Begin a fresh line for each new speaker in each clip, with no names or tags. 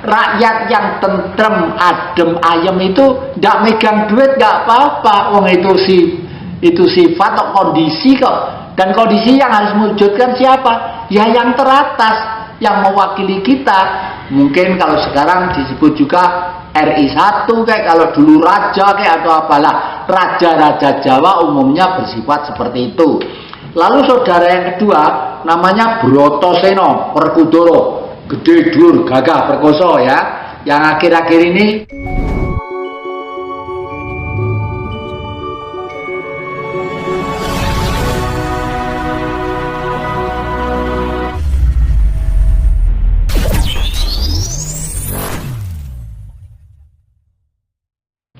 Rakyat yang tentrem, adem, ayem itu ndak megang duit nggak apa-apa. Wong itu sifat atau kondisi kok. Dan kondisi yang harus mewujudkan siapa? Ya yang teratas, yang mewakili kita. Mungkin kalau sekarang disebut juga RI 1 kayak kalau dulu raja kayak atau apalah. Raja-raja Jawa umumnya bersifat seperti itu. Lalu saudara yang kedua namanya Brotoseno Werkudara. Gede, dur, gagah, perkoso ya. Yang akhir-akhir ini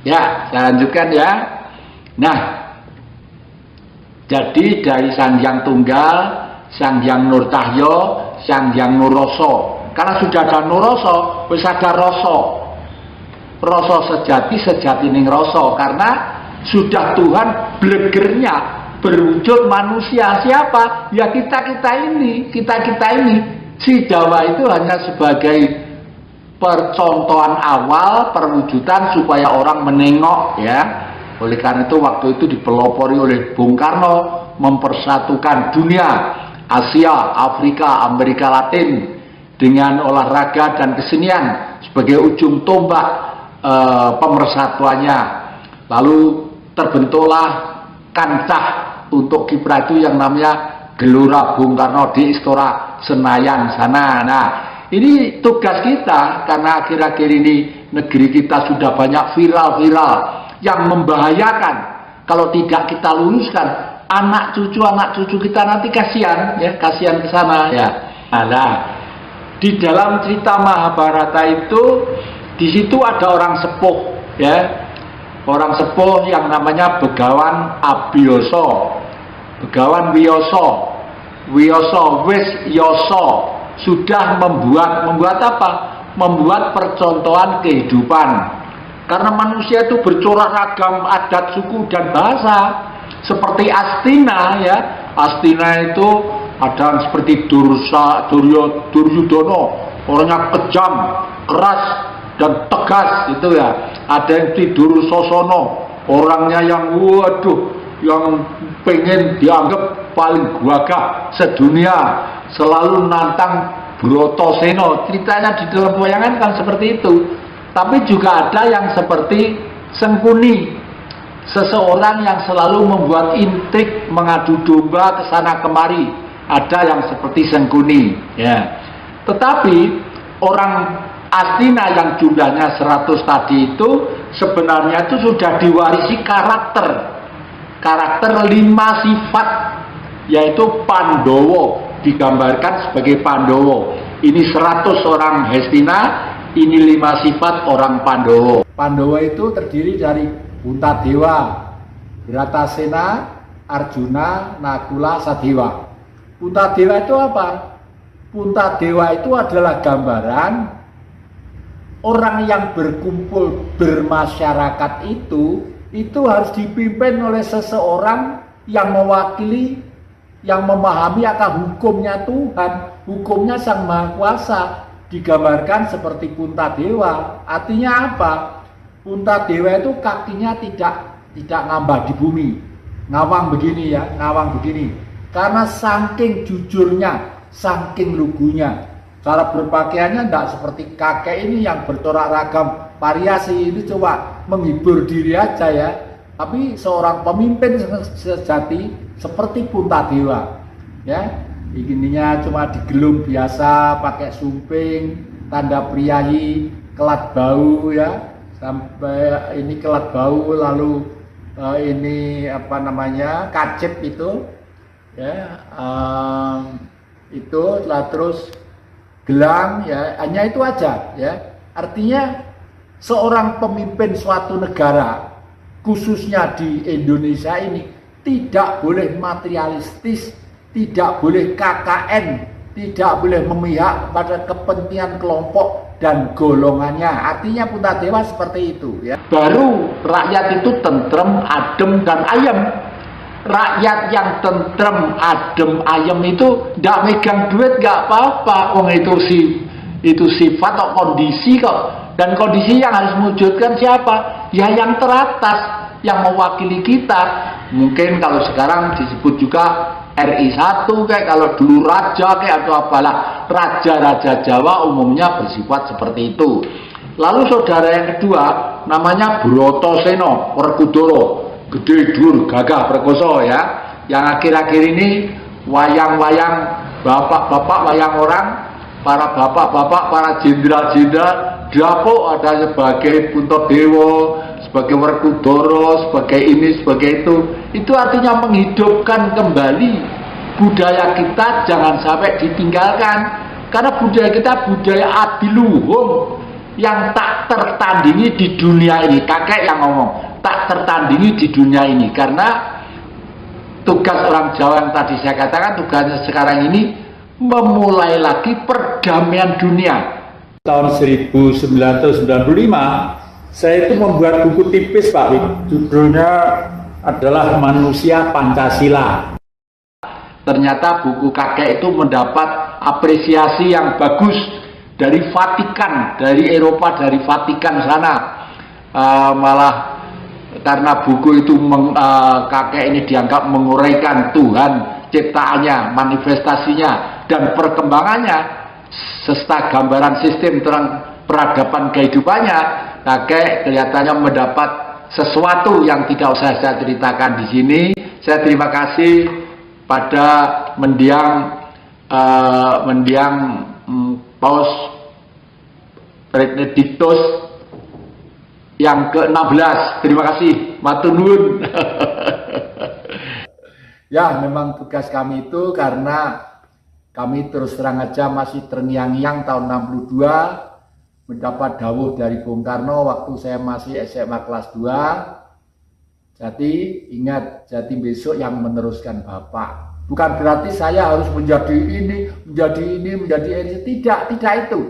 ya, saya lanjutkan ya. Nah, jadi dari Sang Hyang Tunggal, Sang Hyang Nurtahya, Sang Hyang Nuroso. Karena sudah ada Nuroso, wis ada Roso. Roso sejati ning Roso. Karena sudah Tuhan blegernya berwujud manusia. Siapa? Ya kita ini. Si Jawa itu hanya sebagai percontohan awal, perwujudan supaya orang menengok ya. Oleh karena itu waktu itu dipelopori oleh Bung Karno mempersatukan dunia, Asia, Afrika, Amerika Latin dengan olahraga dan kesenian sebagai ujung tombak pemersatuannya. Lalu terbentuklah kancah untuk kiprah itu yang namanya Gelora Bung Karno di Istora Senayan sana. Nah, ini tugas kita karena akhir-akhir ini negeri kita sudah banyak viral yang membahayakan. Kalau tidak kita luluskan, anak cucu kita nanti kasihan ya, kasihan ke sana ya. Nah, di dalam cerita Mahabharata itu di situ ada orang sepuh ya. Orang sepuh yang namanya Begawan Abiyasa. Begawan Wiyoso wis yoso sudah membuat apa? Membuat percontohan kehidupan. Karena manusia itu bercorak ragam adat, suku dan bahasa. Seperti Astina ya. Astina itu ada seperti Duryudono, orangnya kejam, keras dan tegas itu ya. Ada yang Dursasana, orangnya yang yang pengen dianggap paling gagah sedunia, selalu nantang Brotoseno. Ceritanya di dalam wayangan kan seperti itu. Tapi juga ada yang seperti Sengkuni, seseorang yang selalu membuat intrik, mengadu domba ke sana kemari. Ada yang seperti Sengkuni ya. Tetapi orang Astina yang jumlahnya 100 tadi itu sebenarnya itu sudah diwarisi karakter 5 sifat, yaitu Pandowo, digambarkan sebagai Pandowo. Ini 100 orang Hestina, ini 5 sifat orang Pandowo. Pandowo itu terdiri dari Puntadewa, Bratasena, Arjuna, Nakula, Sadewa. Puntadewa itu apa? Puntadewa itu adalah gambaran orang yang berkumpul bermasyarakat itu harus dipimpin oleh seseorang yang mewakili, yang memahami akan hukumnya Tuhan, hukumnya Sang Maha Kuasa. Digambarkan seperti Puntadewa. Artinya apa? Puntadewa itu kakinya tidak ngambah di bumi, ngawang begini ya, ngawang begini. Karena saking jujurnya, saking lugunya, cara berpakaiannya tidak seperti kakek ini yang bercorak ragam variasi. Ini coba menghibur diri aja ya. Tapi seorang pemimpin sejati seperti Puntadewa ya. Ininya cuma digelung biasa, pakai sumping, tanda priayi, kelat bau ya. Sampai ini kelat bau, lalu ini apa namanya, kacip itu ya, itu lah, terus gelang ya, hanya itu aja ya. Artinya seorang pemimpin suatu negara, khususnya di Indonesia ini, tidak boleh materialistis, tidak boleh KKN, tidak boleh memihak pada kepentingan kelompok dan golongannya. Artinya Puntadewa seperti itu ya. Baru rakyat itu tentrem, adem dan ayem. Rakyat yang tentrem, adem, ayem itu tidak megang duit nggak apa-apa. Wong Itu sifat atau kondisi kok. Dan kondisi yang harus mewujudkan siapa? Ya yang teratas, yang mewakili kita. Mungkin kalau sekarang disebut juga RI 1 kayak, kalau dulu raja kayak atau apalah. Raja-raja Jawa umumnya bersifat seperti itu. Lalu saudara yang kedua namanya Brotoseno Werkudara, gede dur gagah perkoso ya. Yang akhir-akhir ini wayang-wayang bapak-bapak, wayang orang, para bapak-bapak, para jenderal-jenderal dapuk ada sebagai Puntadewa, sebagai Werkudara, sebagai ini, sebagai itu artinya menghidupkan kembali budaya kita, jangan sampai ditinggalkan. Karena budaya kita budaya adiluhung yang tak tertandingi di dunia ini. Kakek yang ngomong, tak tertandingi di dunia ini. Karena tugas orang Jawa yang tadi saya katakan, tugasnya sekarang ini memulai lagi perdamaian dunia.
Tahun 1995 saya itu membuat buku tipis, Pak. Judulnya adalah Manusia Pancasila.
Ternyata buku kakek itu mendapat apresiasi yang bagus dari Vatikan, dari Eropa, dari Vatikan sana. Malah karena buku itu kakek ini dianggap menguraikan Tuhan ciptaannya, manifestasinya, dan perkembangannya serta gambaran sistem terang peradaban kehidupannya. Kakek kelihatannya mendapat sesuatu yang tidak usah saya ceritakan di sini. Saya terima kasih pada mendiang Paus Benediktus yang ke-16. Terima kasih, matur nuwun. Ya, memang tugas kami itu karena kami terus terang aja masih terngiang-ngiang tahun 62 mendapat dawuh dari Bung Karno waktu saya masih SMA kelas 2. Jadi ingat, jadi besok yang meneruskan Bapak. Bukan berarti saya harus menjadi ini, menjadi ini. Tidak itu.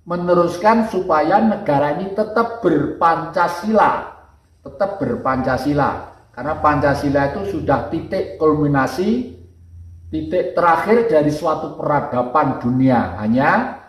Meneruskan supaya negara ini tetap berpancasila. Tetap berpancasila. Karena Pancasila itu sudah titik kulminasi, titik terakhir dari suatu peradaban dunia. Hanya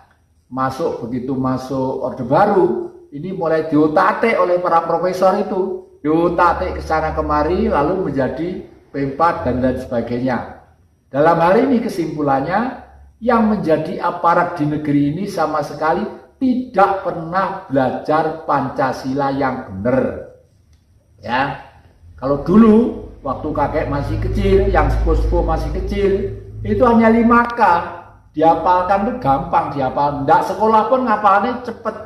begitu masuk Orde Baru, ini mulai diotak-atik oleh para profesor itu. Diotak-atik ke sana kemari, lalu menjadi P4 dan lain sebagainya. Dalam hal ini kesimpulannya, yang menjadi aparat di negeri ini sama sekali tidak pernah belajar Pancasila yang benar. Ya, kalau dulu waktu kakek masih kecil, yang sepuh-sepuh masih kecil, itu hanya 5K. Dihafalkan tuh gampang dihafal. Nggak sekolah pun ngapalnya cepet.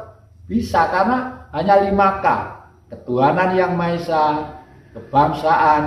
Bisa karena hanya 5K. Ketuhanan yang Maha Esa, kebangsaan,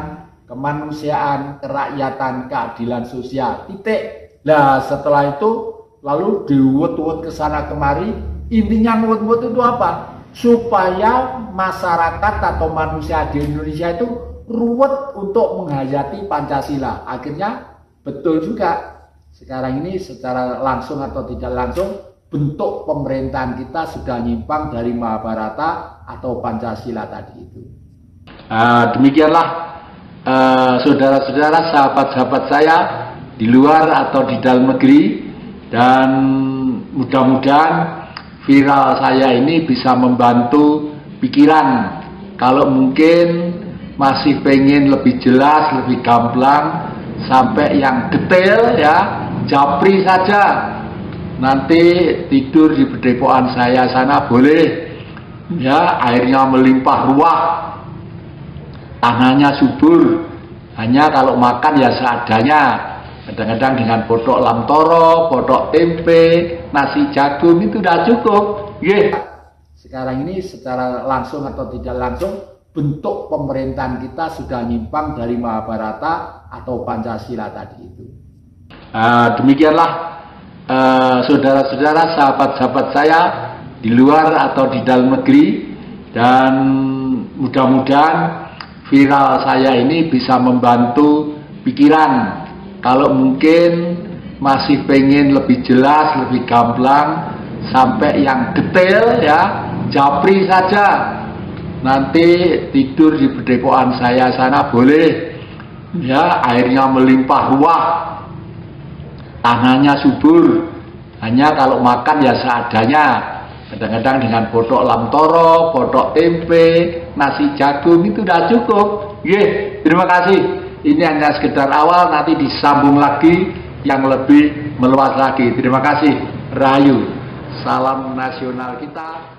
kemanusiaan, kerakyatan, keadilan sosial. Titik. Nah setelah itu lalu diwut-wut ke sana kemari. Intinya ngewut-wut itu apa? Supaya masyarakat atau manusia di Indonesia itu ruwet untuk menghayati Pancasila. Akhirnya betul juga. Sekarang ini secara langsung atau tidak langsung bentuk pemerintahan kita sudah nyimpang dari Mahabharata atau Pancasila tadi itu. Demikianlah saudara-saudara, sahabat-sahabat saya di luar atau di dalam negeri, dan mudah-mudahan viral saya ini bisa membantu pikiran. Kalau mungkin masih pengen lebih jelas, lebih gamblang, sampai yang detail ya, japri saja. Nanti tidur di pedepokan saya sana boleh ya, airnya melimpah ruah, tanahnya subur. Hanya kalau makan ya seadanya, kadang-kadang dengan botok lamtoro, botok tempe, nasi jagung itu udah cukup. Sekarang ini secara langsung atau tidak langsung bentuk pemerintahan kita sudah nyimpang dari Mahabharata atau Pancasila tadi itu. Demikianlah saudara-saudara, sahabat-sahabat saya di luar atau di dalam negeri, dan mudah-mudahan viral saya ini bisa membantu pikiran. Kalau mungkin masih pengen lebih jelas, lebih gamblang, sampai yang detail ya, japri saja. Nanti tidur di pedepokan saya sana boleh ya, airnya melimpah ruah, tanahnya subur. Hanya kalau makan ya seadanya. Kadang-kadang dengan botok lamtoro, botok tempe, nasi jagung itu sudah cukup. Terima kasih. Ini hanya sekedar awal, nanti disambung lagi yang lebih meluas lagi. Terima kasih. Rahayu. Salam nasional kita.